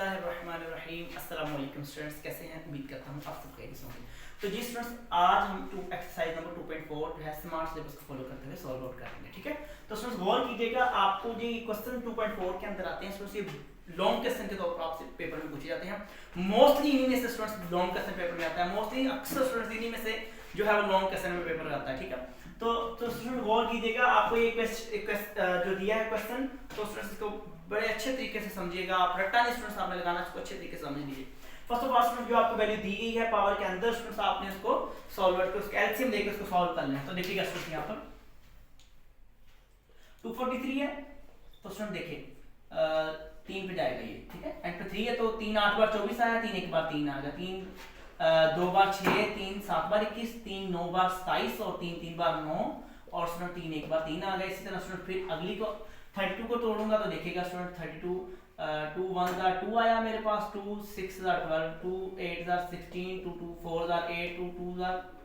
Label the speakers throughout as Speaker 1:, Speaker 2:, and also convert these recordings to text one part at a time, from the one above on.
Speaker 1: बिस्मिल्लाहिर्रहमानिर्रहीम। अस्सलाम वालेकुम स्टूडेंट्स, कैसे हैं? उम्मीद करता हूँ आप सब खैरियत से होंगे। तो जी स्टूडेंट्स, आज हम एक्सरसाइज नंबर 2.4 जो है स्मार्ट सिलेबस को फॉलो करते हुए सॉल्व आउट करेंगे। ठीक है, तो स्टूडेंट्स गौर कीजिएगा, आपको जी क्वेश्चन 2.4 के अंदर आते हैं स्टूडेंट्स, ये लॉन्ग क्वेश्चन के तौर पर आपसे पेपर में पूछे जाते हैं। मोस्टली इन्हीं में से स्टूडेंट्स लॉन्ग क्वेश्चन पेपर में आता है, मोस्टली अक्सर स्टूडेंट्स इन्हीं में से जो है वो लॉन्ग क्वेश्चन में पेपर आता है। ठीक है, तो स्टूडेंट गौर कीजिएगा, आपको ये जो दिया है क्वेश्चन, तो स्टूडेंट्स इसको बड़े अच्छे तरीके से समझिएगा। आप रट्टा नहीं स्टूडेंट्स आपने लगाना, इसको अच्छे तरीके से समझ लीजिए। फर्स्ट ऑफ ऑल स्टूडेंट, जो आपको वैल्यू दी गई है पावर के अंदर स्टूडेंट्स, आपने इसको सॉल्वर को उसका एलसीएम लेकर इसको सॉल्व करना है। तो देखिएगा स्टूडेंट, यहाँ पर 243 है, तो स्टूडेंट देखिए 3 पे जाएगा ये। ठीक है, एंड पे 3 है, तो 3 8 बार 24 आया, 3 1 बार 3 आ गया, 3 2 बार 6, 3 7 बार 21, 3 9 बार 27 और 3 3 बार 9 और स्टूडेंट 3 1 बार 3 आ गया। इसी तरह स्टूडेंट फिर अगली को 32 को तोड़ूंगा, तो देखिएगा स्टूडेंट 32 2 1 2 आया मेरे पास, 2 6 12, 2 8 16, 2 2 4 8, 2 2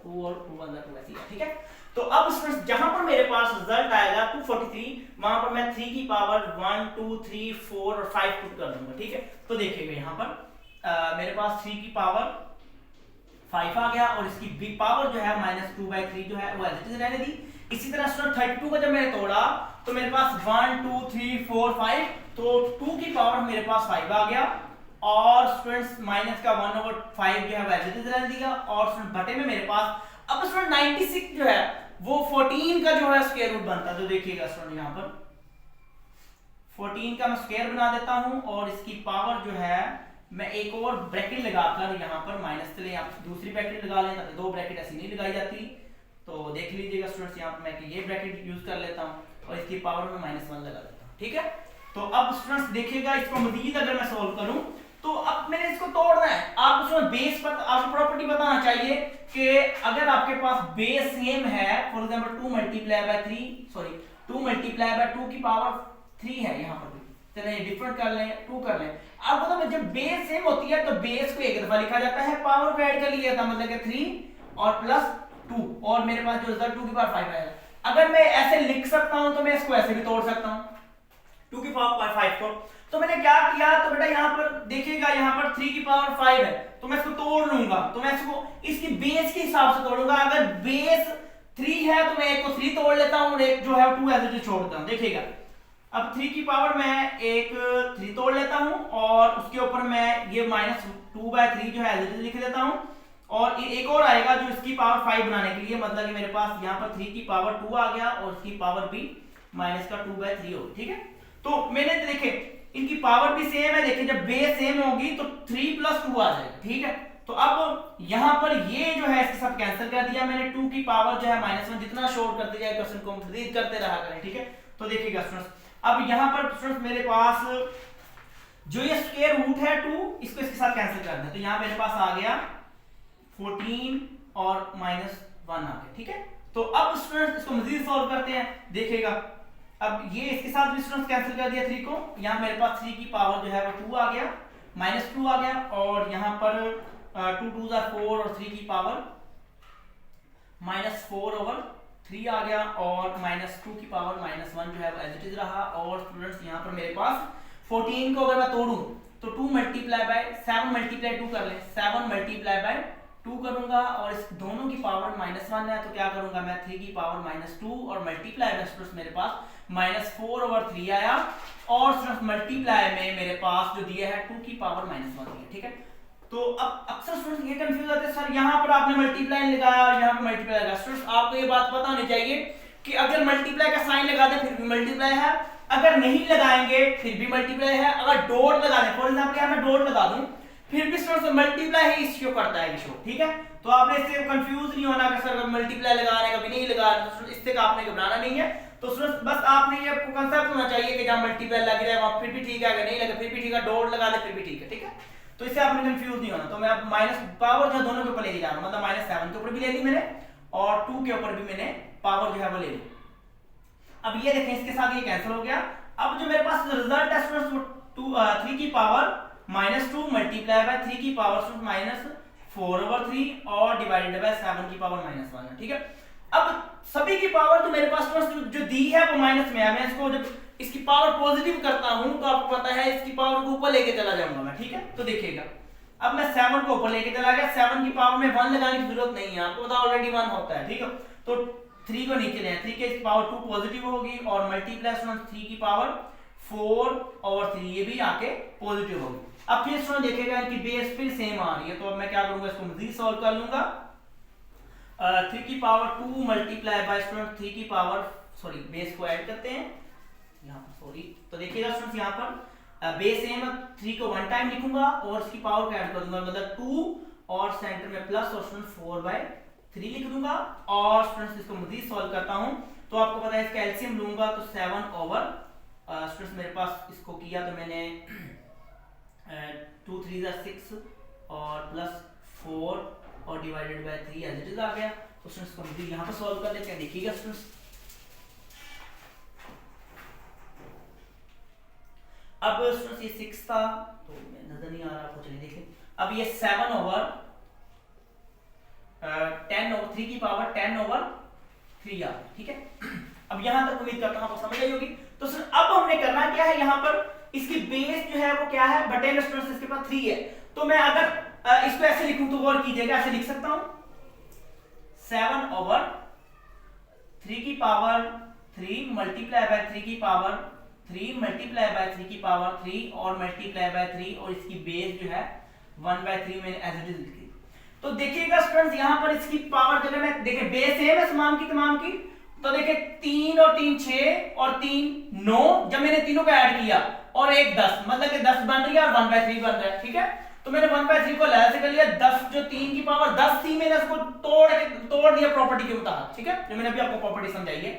Speaker 1: 2 और 2 1 2 ऐसे ही है। ठीक है, तो अब स्टूडेंट्स जहां पर मेरे पास रिजल्ट आएगा 243, वहां पर मैं 3 की पावर 1 2 3 4 और 5 पुट कर दूंगा। ठीक है, तो देखिएगा यहां पर मेरे पास 3 की पावर 5 आ गया और इसकी भी पावर जो है -2/3 जो है वो एज इट इज रहने दी। इसी तरह स्टूडेंट 32 को जब मैंने तोड़ा तो मेरे पास 1 2 3 4 5, तो 2 की पावर मेरे पास 5 आ गया और स्टूडेंट्स माइनस का 1/5 जो है वो एज इट इज रहने दिया और स्टूडेंट बटे में मेरे पास अब स्टूडेंट 96 जो है वो 14 का जो है स्क्वायर रूट बनता है। तो देखिएगा स्टूडेंट, यहाँ पर 14 का मैं स्क्वायर बना देता हूं और इसकी पावर जो है मैं एक और ब्रैकेट लगाकर यहाँ पर माइनस चले, आप दूसरी ब्रैकेट लगा लें, दो ब्रैकेट ऐसी नहीं लगाई जाती। तो देख लीजिएगा स्टूडेंट्स, यहाँ पर मैं ये ब्रैकेट यूज कर लेता हूँ और इसकी पावर में -1 लगा देता हूँ। ठीक है, तो अब स्टूडेंट्स देखिएगा, इसको मजीद अगर मैं सोल्व करूं तो अब मैंने इसको तोड़ना है। आप उसमें बेस पर आपको प्रॉपर्टी बताना चाहिए कि अगर आपके पास बेस सेम है, फॉर एग्जांपल 2 मल्टीप्लाई बाय 2 की पावर 3 है, यहाँ पर चलिए डिफरेंट कर लें, 2 कर लें। अब मतलब जब बेस सेम होती है तो बेस को एक दफा लिखा जाता है, पावर को ऐड कर लिया था, मतलब कि 3 और प्लस 2 और मेरे पास जो रिजल्ट 2 की पावर 5 आएगा। अगर मैं ऐसे लिख सकता हूं तो मैं इसको ऐसे भी तोड़ सकता हूं 2 की पावर 5 को। तो मैंने क्या किया, तो बेटा यहाँ पर देखिएगा, यहाँ पर 3 की पावर 5 है तो मैं इसको तोड़ लूंगा, तो मैं इसको इसकी बेस के हिसाब से तोड़ूंगा। अगर बेस 3 है तो मैं एक को 3 तोड़ लेता हूं और एक जो है 2 ऐसे छोड़ देता हूं। देखिएगा अब 3 की पावर मैं एक 3 तोड़ लेता हूं और उसके ऊपर मैं ये -2/3 जो है एज इट इज लिख देता हूं और एक और आएगा जो इसकी पावर 5 बनाने के लिए, मतलब कि मेरे पास यहाँ पर 3 की पावर 2 आ गया और इसकी पावर भी -2/3 होगी। ठीक है, तो मैंने देखे इनकी पावर भी सेम है, देखिए जब बेस सेम होगी तो 3 + 2 आ जाएगा। ठीक है, तो अब यहाँ पर ये जो है इसके साथ कैंसिल कर दिया मैंने, 2 की पावर जो है -1 जितना शॉर्ट करते जाए क्वेश्चन को कंप्लीट करते रहा करें। ठीक है, तो देखिएगा स्टूडेंट्स, अब यहाँ पर स्टूडेंट्स मेरे पास जो ये स्क्वायर रूट है 2, इसको इसके साथ कैंसिल कर दें, तो यहाँ मेरे पास आ गया 14 और -1 आ गया। ठीक है, तो अब स्टूडेंट्स इसको मजीद सॉल्व करते हैं। देखिएगा अब ये इसके साथ भी स्टूडेंट्स कैंसिल कर दिया 3 को, यहाँ मेरे पास 3 की पावर जो है वो 2 आ गया, -2 आ गया और यहाँ पर 2 2 4 और 3 की पावर -4/3 आ गया और -2 की पावर -1 जो है वो एज इट इज रहा। और स्टूडेंट्स यहाँ पर मेरे पास 14 को अगर मैं तोड़ूं तो 2 मल्टीप्लाई बाय 7 मल्टीप्लाई 2 कर लें, 7 मल्टीप्लाई बाय 2 करूंगा और इस दोनों की पावर -1 है, तो क्या करूंगा मैं 3 की पावर -2 और मल्टीप्लाई में स्टूडेंट्स मेरे पास -4/3 आया और स्टूडेंट्स मल्टीप्लाई में मेरे पास जो दिया है 2 की पावर -1 दिया। ठीक है, तो अब अक्सर स्टूडेंट्स ये कंफ्यूज होते हैं, सर यहाँ पर आपने मल्टीप्लाई लगाया और यहाँ पर मल्टीप्लाई लगाया। स्टूडेंट्स आपको ये बात पता होनी चाहिए कि अगर मल्टीप्लाई का साइन लगा दें फिर भी मल्टीप्लाई है, अगर नहीं लगाएंगे फिर भी मल्टीप्लाई है, अगर डॉट लगा दें, फॉर एग्जांपल यहाँ मैं डॉट लगा दूं फिर भी स्टूडेंट्स मल्टीप्लाई ही इश्यू करता है शो। ठीक है, तो आपने इससे कंफ्यूज नहीं होना कि सर मल्टीप्लाई लगा रहे हैं कभी नहीं लगा रहे, तो इससे आपने घबराना नहीं है। तो स्टूडेंट्स बस आपने ये कांसेप्ट होना चाहिए कि जहां मल्टीप्लाई लग जाए वहां फिर भी ठीक है, अगर नहीं लगे फिर भी ठीक है, डॉट लगा दे फिर भी ठीक है। ठीक है, तो इससे आपने कंफ्यूज नहीं होना। तो मैं अब माइनस पावर जो दोनों के ऊपर लेके जा रहा हूं, मतलब -7 के ऊपर भी ले ली मैंने और 2 के ऊपर भी मैंने पावर जो है वो ले ली। अब ये देखें इसके साथ ये कैंसिल हो गया। अब जो मेरे पास रिजल्ट है स्टूडेंट्स 3 की पावर -2 मल्टीप्लाई बाय 3 की पावर -4/3 और डिवाइडेड बाय 7 की पावर -1 है। ठीक है, अब सभी की पावर तो मेरे पास जो दी है वो माइनस में है, मैं इसको जब इसकी पावर पॉजिटिव करता हूं तो आपको पता है इसकी पावर को ऊपर लेके चला जाऊंगा मैं, ठीक है। तो देखिएगा अब मैं 7 को ऊपर लेके चला गया, 7 की पावर में 1 लगाने की जरूरत नहीं है, आपको पता ऑलरेडी 1 होता है, ठीक है। तो 3 को नीचे ले, 3 की पावर 2 पॉजिटिव होगी और मल्टीप्लाई 3 की पावर 4 और 3 ये भी आके पॉजिटिव होगी। अब फिर स्टूडेंट देखिएगा इनकी बेस फिर सेम आ रही है, तो अब मैं क्या करूंगा, इसको मजीद सॉल्व कर लूंगा। 3 की पावर 2 मल्टीप्लाई बाय स्टूडेंट 3 की पावर, सॉरी बेस को ऐड करते हैं यहाँ पर, सॉरी। तो देखिएगा स्टूडेंट्स यहाँ पर बेस सेम है, 3 को 1 टाइम लिखूंगा और इसकी पावर को ऐड कर दूंगा, मतलब 2 और सेंटर में प्लस और स्टूडेंट 4/3 लिख दूंगा। और स्टूडेंट्स इसको मजीद सॉल्व करता हूं तो आपको पता है इसका एलसीएम लूंगा तो 7 ओवर स्टूडेंट्स मेरे पास इसको किया तो मैंने 2 3 6 और प्लस 4 और divided by 3 as it is आ गया। तो स्टूडेंट्स को मजीद यहाँ पर सॉल्व कर लेते हैं, देखिएगा स्टूडेंट्स। अब स्टूडेंट्स ये 6 था तो नजर नहीं आ रहा आपको, चलिए देखें। अब ये 7 ओवर 10 ओवर 3 की पावर 10 ओवर 3 आ गई, ठीक है। अब यहां तक उम्मीद करता हूं आपको समझ आई होगी। तो सर अब हमने करना क्या है, यहां पर इसकी बेस जो है वो क्या है, बटे में स्टूडेंट्स इसके पास 3 है। तो मैं अगर इसको ऐसे लिखूं तो गौर कीजिएगा, ऐसे लिख सकता हूं 7 ओवर 3 की पावर 3 मल्टीप्लाई बाय 3 की पावर 3 मल्टीप्लाई बाय 3 की पावर 3 और मल्टीप्लाई बाय 3 और इसकी बेस जो है 1/3 मैंने एज इट इज लिखी। तो देखिएगा स्टूडेंट्स यहाँ पर इसकी पावर जब मैं देखिए बेस सेम है तमाम की, तो देखिए 3 और 3 6 और 3 9, जब मैंने तीनों को ऐड किया और एक 10, मतलब कि 10 बन रही है और 1/3 बन रहा है, ठीक है। तो मैंने 1/3 को लहर से कर लिया, 10 जो 3 की पावर 10 थी मैंने उसको तोड़ दिया प्रॉपर्टी के मुताबिक, ठीक है, जो मैंने अभी आपको प्रॉपर्टी समझाई है।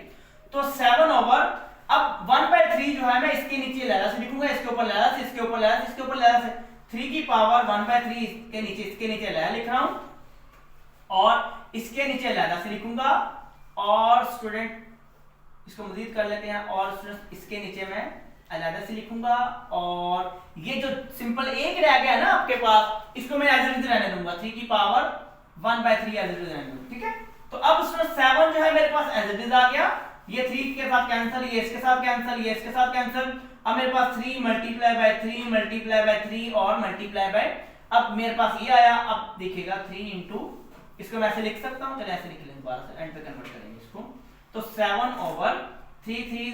Speaker 1: तो 7 ओवर अब 1/3 जो है मैं इसके नीचे लहरा से लिखूंगा, इसके ऊपर लहरा से, इसके ऊपर लहरा से, इसके ऊपर लहरा से, 3 की पावर 1/3 इसके नीचे लहरा लिख रहा हूं और इसके नीचे लहरा से लिखूंगा। और स्टूडेंट इसको मजीद कर लेते हैं और स्टूडेंट इसके नीचे मैं अलग से लिखूंगा और ये जो सिंपल एक रह गया ना आपके पास, इसको मैं एज इट इज रहने दूंगा, 3 की पावर 1/3 एज इट इज रहने दूंगा, ठीक है। तो अब स्टूडेंट 7 जो है मेरे पास एज इट इज आ गया, ये 3 के साथ कैंसिल, ये इसके साथ कैंसिल, ये इसके साथ कैंसिल। अब मेरे पास 3 मल्टीप्लाई बाय 3 मल्टीप्लाई बाय 3 और मल्टीप्लाई बाय, अब मेरे पास ये आया। अब देखिएगा 3 इंटू, इसको मैं ऐसे लिख सकता हूं, चलिए ऐसे लिख लेंगे, दोबारा से एंड पे कन्वर्ट करेंगे इसको। तो 7 ओवर 3 3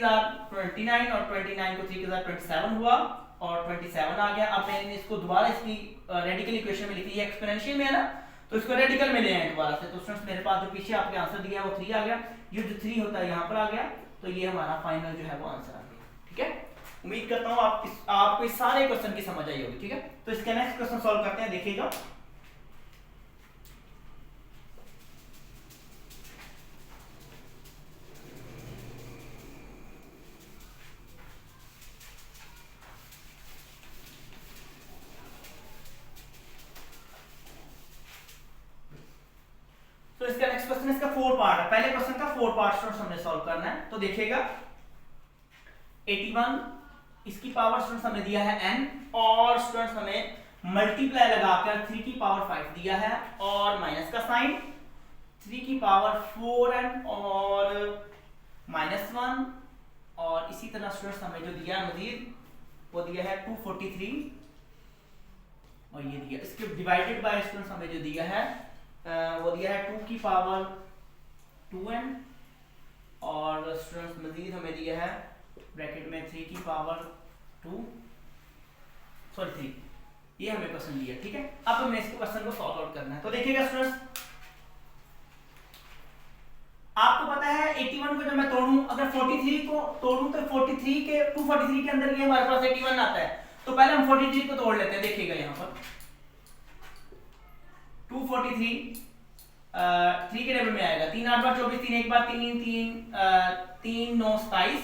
Speaker 1: 29 और 29 को 3 के साथ 27 हुआ और 27 आ गया। अब मैंने इसको दोबारा इसकी रेडिकल इक्वेशन में लिखी है, एक्सपोनेंशियल में है ना, तो इसको रेडिकल में ले आए दोबारा से। तो स्टूडेंट्स मेरे पास जो पीछे आपके आंसर दिया है वो 3 आ गया, ये जो 3 होता है यहाँ पर आ गया, तो ये हमारा फाइनल जो है वो आंसर आ गया, ठीक है। उम्मीद करता हूँ आपको इस सारे क्वेश्चन की समझ आई होगी, ठीक है। तो इसका नेक्स्ट क्वेश्चन सॉल्व करते हैं, देखिएगा। तो इसका नेक्स्ट क्वेश्चन, इसका 4 पार्ट है, पहले क्वेश्चन का 4 पार्ट स्टूडेंट्स हमने सॉल्व करना है। तो देखिएगा 81 इसकी पावर स्टूडेंट्स हमें दिया है n और स्टूडेंट्स हमें मल्टीप्लाई लगाकर 3 की पावर 5 दिया है और माइनस का साइन 3 की पावर 4n और -1 और इसी तरह स्टूडेंट्स हमें जो दिया है मजीद वो दिया है 243 और ये दिया, इसके डिवाइडेड बाय स्टूडेंट्स हमें जो दिया है वो दिया है 2 की पावर 2n और स्टूडेंट्स मजीद हमें दिया है ब्रैकेट में 3 की पावर 3, ये हमें क्वेश्चन दिया, ठीक है। अब हमें इस क्वेश्चन को सॉल्व आउट करना है। तो देखिएगा स्टूडेंट्स, आपको पता है 81 को जब मैं तोड़ूं, अगर 43 को तोड़ूं तो 243 के अंदर ये हमारे पास 81 आता है। तो पहले हम 43 को तोड़ लेते हैं, देखिएगा यहाँ पर 243 3 के टेबल में आएगा, 3 8 बार 24, 3 1 बार 3 3 9 27,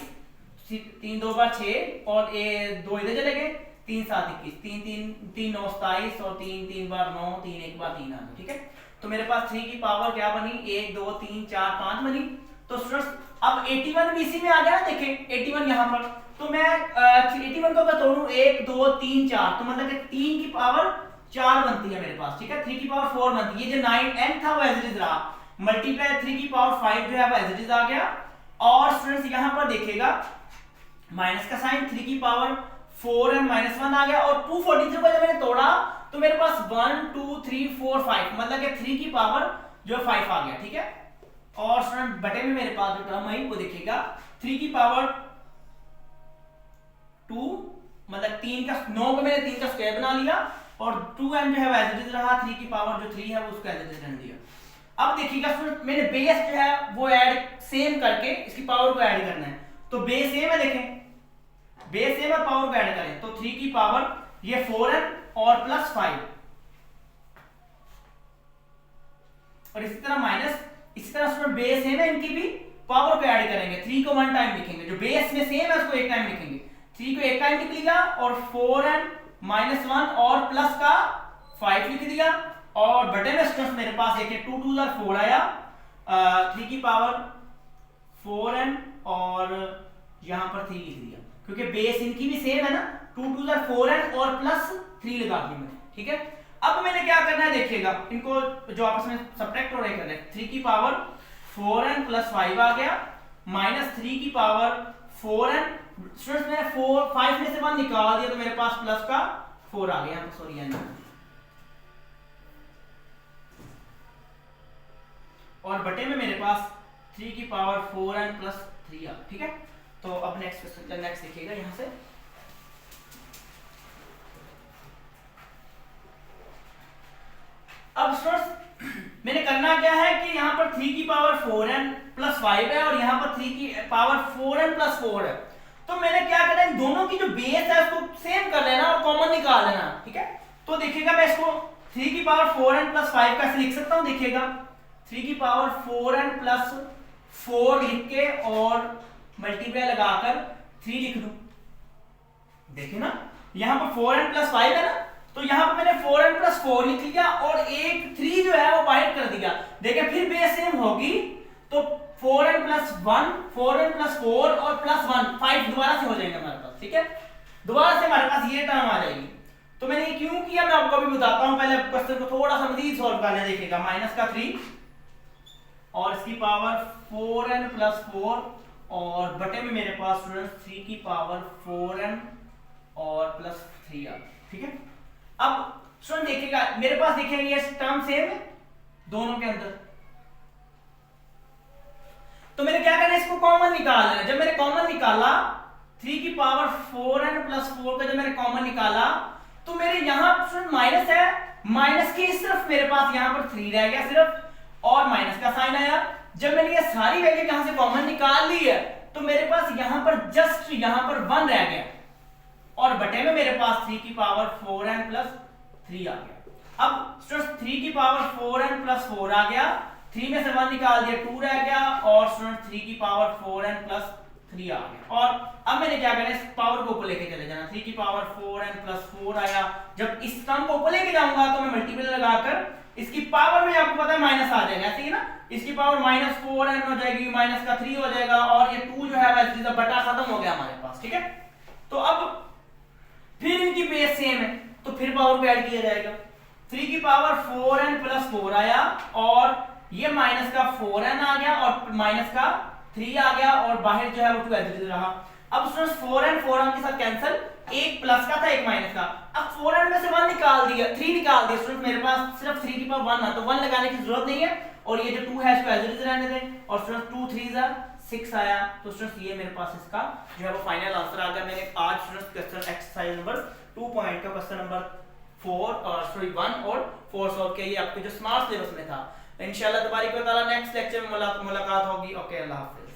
Speaker 1: 3 2 बार 6 और ये 2 इधर चले गए, 3 7 21, 3 9 27 और 3 3 बार 9, 3 1 बार 3 आ गया, ठीक है। तो मेरे पास 3 की पावर क्या बनी, 1 2 3 4 5 बनी। तो स्टूडेंट्स अब 81 भी इसी में आ गया ना, देखिए 81 यहाँ पर। तो मैं 81 को अगर तोड़ूं 1 2 3 4, तो मतलब कि 3 की पावर 4 बनती है मेरे पास, ठीक है। 3 की पावर 4 बनती है, ये जो 9n था वो एज इट इज रहा, मल्टीप्लाई 3 की पावर 5 जो है वो एज इट इज आ गया। और स्टूडेंट्स यहाँ पर देखिएगा माइनस का साइन 3 की पावर 4 एंड -1 आ गया, और 243 को जब मैंने तोड़ा तो मेरे पास 1 2 3 4 5 मतलब कि 3 की पावर जो 5 आ गया, ठीक है। और स्टूडेंट बटे में मेरे पास जो टर्म आई वो देखिएगा 3 की पावर 2 मतलब 3 का 9 को मैंने 3 का स्क्वायर बना लिया, और 2m जो है वो एज इट इज रहा, 3 की पावर जो 3 है वो उसको एज इट इज रहने दिया। अब देखिएगा स्टूडेंट मैंने बेस जो है वो ऐड सेम करके इसकी पावर को ऐड करना है, तो बेस सेम है, देखें बेस सेम है, पावर को ऐड करें तो 3 की पावर ये 4n और प्लस 5, और इसी तरह माइनस, इसी तरह स्टूडेंट बेस सेम है, इनकी भी पावर को ऐड करेंगे, 3 को 1 टाइम लिखेंगे, जो बेस में सेम है उसको एक टाइम लिखेंगे, 3 को एक टाइम लिख लिया, और 4n -1 और प्लस का 5 लिख दिया, और बटे में स्टूडेंट मेरे पास देखिए 2 2 4 आया, 3 की पावर 4n और यहां पर 3 लिख दिया, क्योंकि बेस इनकी भी सेम है ना, 2 2 4n और प्लस 3 लगा दी मैंने, ठीक है। अब मैंने क्या करना है देखिएगा, इनको जो आपस में सब्ट्रैक्ट हो रहे करना है, 3 की पावर 4n प्लस 5 आ गया, माइनस 3 की पावर 4n, स्टूडेंट्स मैंने 5 में से 1 निकाल दिया तो मेरे पास प्लस का 4 आ गया, तो सॉरी n, और बटे में मेरे पास 3 की पावर 4n प्लस 3 आ, ठीक है। तो अब नेक्स्ट क्वेश्चन, नेक्स्ट देखिएगा यहां से, अब स्टूडेंट्स मैंने करना क्या है कि यहां पर 3 की पावर 4n प्लस 5 है, और यहां पर 3 की पावर 4n प्लस 4 है, तो मैंने क्या करना है, दोनों की जो बेस है उसको सेम कर लेना और कॉमन निकाल लेना, ठीक है। तो देखिएगा मैं इसको 3 की पावर 4n प्लस 5 कैसे लिख सकता हूं, देखिएगा 3 की पावर 4n प्लस 4 लिख के और मल्टीप्लाई लगाकर 3 लिख दूं, देखिए ना यहां पर 4n प्लस 5 है ना, तो यहां पर मैंने 4n प्लस 4 लिख लिया, और एक 3 जो है वो बाइट कर दिया, देखिए फिर बेस सेम होगी, तो 4n प्लस 1 4n प्लस 4 और प्लस 1 5 दोबारा से हो जाएंगे हमारे पास, ठीक है, दोबारा से हमारे पास ये टर्म आ जाएगी। तो मैंने ये क्यों किया मैं आपको अभी बताता हूं, पहले क्वेश्चन को थोड़ा सा मजीद सॉल्व करना देखिएगा, माइनस का 3 और इसकी पावर 4n प्लस 4, और बटे में मेरे पास स्टूडेंट्स 3 की पावर 4n और प्लस 3 आ, ठीक है। अब स्टूडेंट देखिएगा मेरे पास देखिए ये टर्म सेम है दोनों के अंदर, तो मैंने क्या करना है, इसको कॉमन निकाल लेना, जब मैंने कॉमन निकाला 3 की पावर 4n प्लस 4 का जब मैंने कॉमन निकाला, तो मेरे यहां स्टूडेंट माइनस है, माइनस के सिर्फ मेरे पास यहां पर 3 रह गया सिर्फ, और माइनस का साइन आया, जब मैंने ये सारी वैल्यू यहां से कॉमन निकाल ली है, तो मेरे पास यहां पर जस्ट यहां पर 1 रह गया, और बटे में मेरे पास 3 की पावर 4n प्लस 3 आ गया। अब स्टूडेंट्स 3 की पावर 4n प्लस 4 आ गया, 3 में से 1 निकाल दिया 2 रह गया, और स्टूडेंट 3 की पावर 4n प्लस 3 आ गया, और अब मैंने क्या करना है, इस पावर को ऊपर लेके चले जाना, 3 की पावर 4n प्लस 4 आया, जब इस टर्म को ऊपर लेके जाऊंगा तो मैं मल्टीप्लाई लगाकर इसकी पावर में आपको पता है माइनस आ जाएगा, ऐसे ही ना, इसकी पावर -4n हो जाएगी, माइनस का 3 हो जाएगा, और ये 2 जो है वैसे बटा खत्म हो गया हमारे पास, ठीक है। तो अब फिर इनकी बेस सेम है, तो फिर पावर को ऐड किया जाएगा, 3 की पावर 4n प्लस 4 आया, और ये माइनस का 4n आ गया, और माइनस का 3 आ गया, और बाहर जो है वो 2 एज रहा। अब स्टूडेंट्स 4n 4n के साथ कैंसिल, एक प्लस का था एक माइनस का, अब 4n में से 1 निकाल दिया 3 निकाल दिया, स्टूडेंट मेरे पास सिर्फ 3 की पावर 1 है, तो 1 लगाने की जरूरत नहीं है, और ये जो 2 है इसको एज इट इज रहने दें, और स्टूडेंट 2 3 6 आया, तो स्टूडेंट्स ये मेरे पास इसका जो है वो फाइनल आंसर आ गया। मैंने आज students question exercise number 2 point का क्वेश्चन नंबर 4 और सॉरी 1 और 4 सॉल्व किया, ये आपके जो स्मार्ट सिलेबस में था। इंशाल्लाह तबारिक व तआला नेक्स्ट लेक्चर में मुलाकात होगी। ओके, अल्लाह हाफिज।